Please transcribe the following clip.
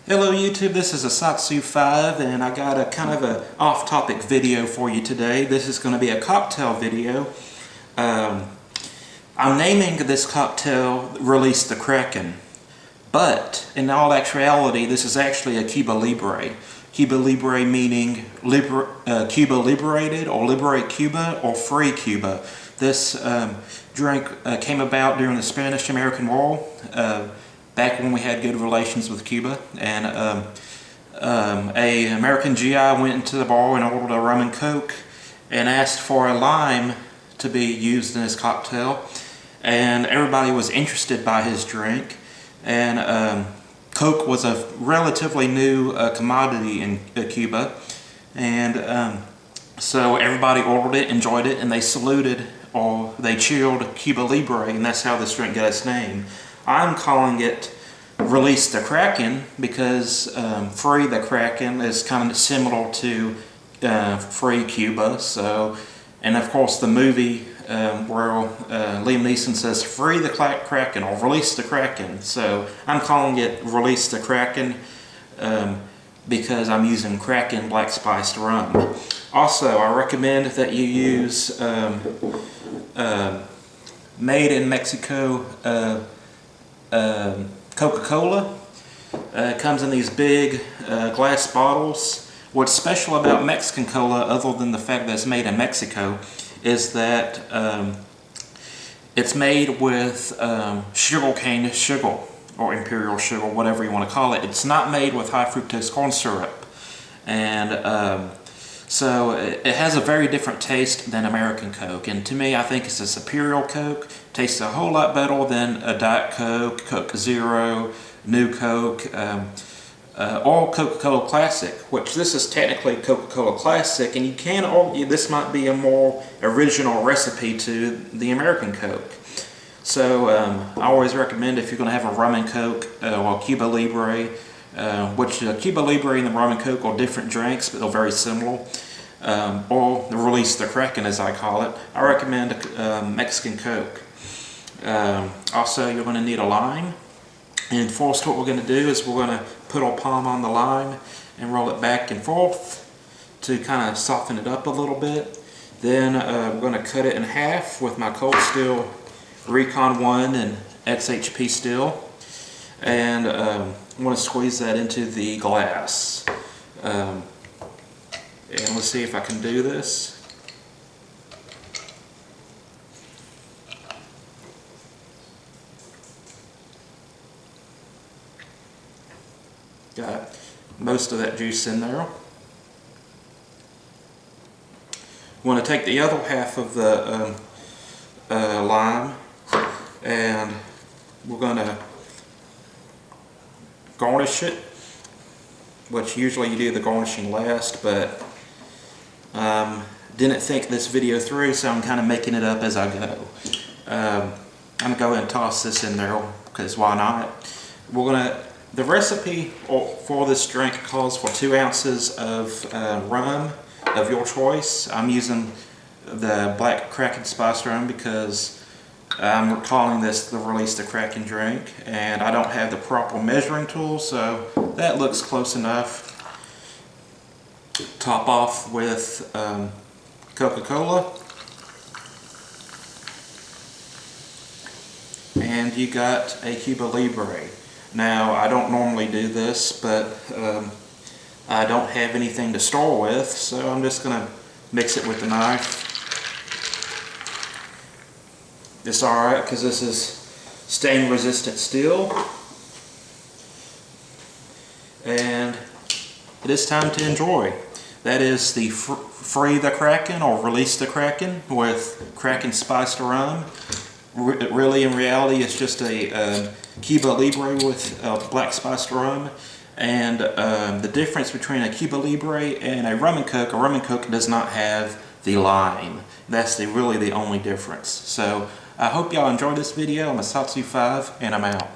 Hello YouTube, this is a Satsu 5 and I got a kind of a off-topic video for you today. This is going to be a cocktail video. I'm naming this cocktail Release the Kraken, but in all actuality this is actually a Cuba Libre. Cuba Libre meaning Cuba liberated, or liberate Cuba, or free Cuba. This drink came about during the Spanish-American War. Back when we had good relations with Cuba, and a American GI went into the bar and ordered a rum and coke and asked for a lime to be used in his cocktail, and everybody was interested by his drink. And coke was a relatively new commodity in Cuba, and so everybody ordered it, enjoyed it, and they saluted, or they cheered Cuba Libre, and that's how this drink got its name. I'm calling it Release the Kraken because Free the Kraken is kind of similar to Free Cuba. So, and of course the movie where Liam Neeson says Free the Kraken or Release the Kraken. So I'm calling it Release the Kraken because I'm using Kraken black spiced rum. Also, I recommend that you use made in Mexico Coca-Cola. It comes in these big glass bottles. What's special about Mexican cola, other than the fact that it's made in Mexico, is that it's made with sugarcane sugar, or imperial sugar, whatever you want to call it. It's not made with high fructose corn syrup. And so it has a very different taste than American Coke, and to me I think it's a superior Coke. Tastes a whole lot better than a Diet Coke, Coke Zero, New Coke, or Coca-Cola Classic, which this is technically Coca-Cola Classic, and you can argue this might be a more original recipe to the American Coke. So I always recommend, if you're going to have a rum and Coke or Cuba Libre, which Cuba Libre and the rum and Coke are different drinks, but they're very similar, or the Release the Kraken as I call it, I recommend Mexican Coke. Also, you're going to need a lime, and first what we're going to do is we're going to put our palm on the lime and roll it back and forth to kind of soften it up a little bit. Then I'm going to cut it in half with my Cold Steel Recon 1 and XHP steel, and I'm going to squeeze that into the glass. And let's see if I can do this. Got most of that juice in there. We want to take the other half of the lime, and we're going to garnish it, which usually you do the garnishing last, but didn't think this video through, so I'm kind of making it up as I go. I'm going to go ahead and toss this in there, because why not? The recipe for this drink calls for 2 ounces of rum of your choice. I'm using the black Kraken spiced rum because I'm calling this the Release the Kraken drink, and I don't have the proper measuring tool, so that looks close enough. Top off with Coca-Cola, and you got a Cuba Libre. Now, I don't normally do this, but I don't have anything to store with, so I'm just going to mix it with the knife. It's alright because this is stain resistant steel, and it is time to enjoy. That is the Free the Kraken or Release the Kraken with Kraken spiced rum. Really, in reality, it's just a Cuba Libre with black spiced rum, and the difference between a Cuba Libre and a rum and Coke does not have the lime. That's really the only difference. So I hope y'all enjoyed this video. I'm a Satsu 5, and I'm out.